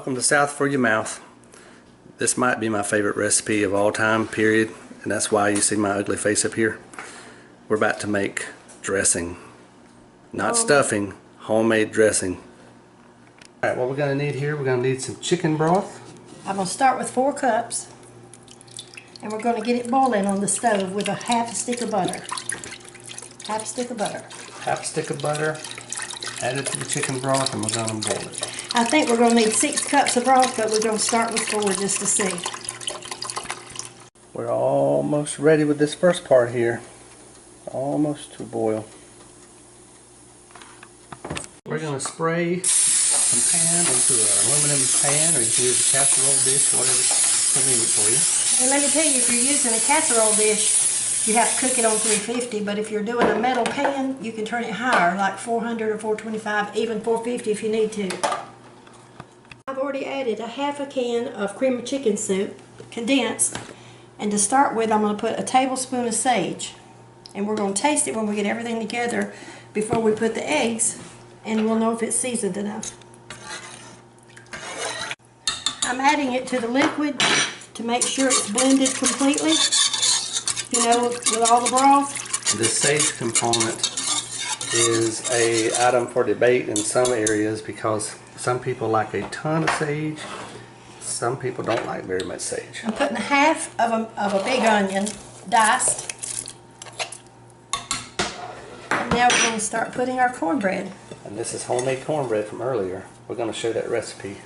Welcome to South for Your Mouth. This might be my favorite recipe of all time, period, and that's why you see my ugly face up here. We're about to make dressing. Not stuffing, homemade dressing. Alright, what we're going to need here, we're going to need some chicken broth. I'm going to start with 4 cups, and we're going to get it boiling on the stove with a half a stick of butter. Half a stick of butter. Half a stick of butter, add it to the chicken broth, and we're going to boil it. I think we're going to need 6 cups of broth, but we're going to start with 4 just to see. We're almost ready with this first part here. Almost to boil. We're going to spray some pan into an aluminum pan, or you can use a casserole dish, whatever's convenient for you. And let me tell you, if you're using a casserole dish, you have to cook it on 350, but if you're doing a metal pan, you can turn it higher, like 400 or 425, even 450 if you need to. I've already added a half a can of cream of chicken soup, condensed, and to start with I'm going to put a tablespoon of sage, and we're going to taste it when we get everything together before we put the eggs, and we'll know if it's seasoned enough. I'm adding it to the liquid to make sure it's blended completely, you know, with all the broth. This sage component is an item for debate in some areas because some people like a ton of sage, some people don't like very much sage. I'm putting half of a big onion, diced. And now we're going to start putting our cornbread. And this is homemade cornbread from earlier. We're going to show that recipe.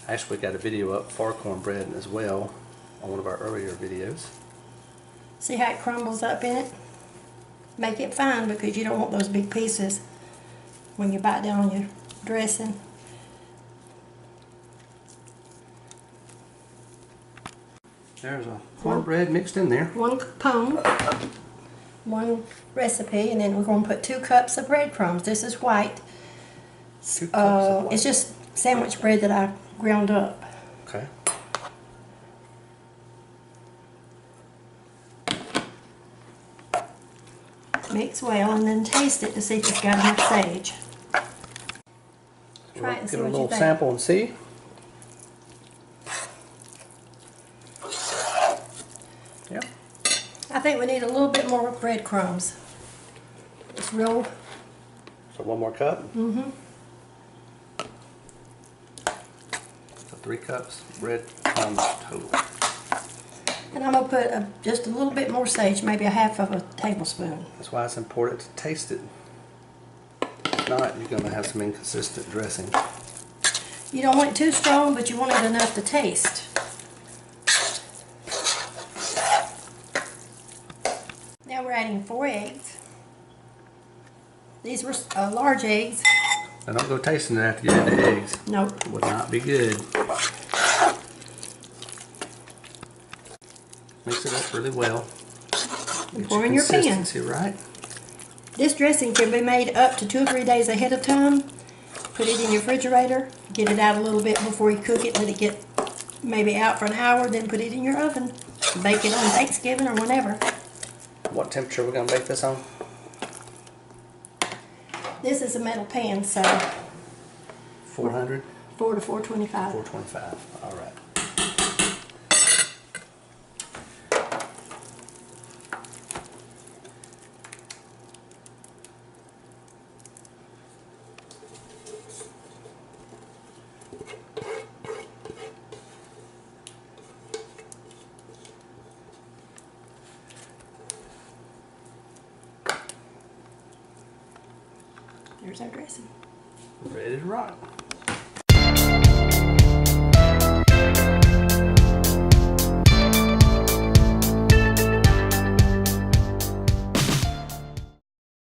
Actually, we got a video up for cornbread as well on one of our earlier videos. See how it crumbles up in it? Make it fine because you don't want those big pieces when you bite down on your dressing. There's a cornbread mixed in there. 1 cone, 1 recipe, and then we're going to put 2 cups of breadcrumbs. This is white. 2 cups of white. It's just sandwich bread that I ground up. Okay. Mix well and then taste it to see if it's got enough sage. Try it and see Give it a what you little think. sample and see. Yep. I think we need a little bit more breadcrumbs. It's real. So 1 more cup. Mm-hmm. So 3 cups breadcrumbs total. And I'm going to put just a little bit more sage, maybe a half of a tablespoon. That's why it's important to taste it. If not, you're going to have some inconsistent dressing. You don't want it too strong, but you want it enough to taste. Now we're adding 4 eggs. These were large eggs. Now don't go tasting it after you add the eggs. Nope. It would not be good. Mix it up really well. And pour in your pan. Consistency right. This dressing can be made up to 2 or 3 days ahead of time. Put it in your refrigerator. Get it out a little bit before you cook it. Let it get maybe out for an hour. Then put it in your oven. Bake it on Thanksgiving or whenever. What temperature are we going to bake this on? This is a metal pan, so 400? 4 to 425. 425. All right. There's our dressing. Ready to rock.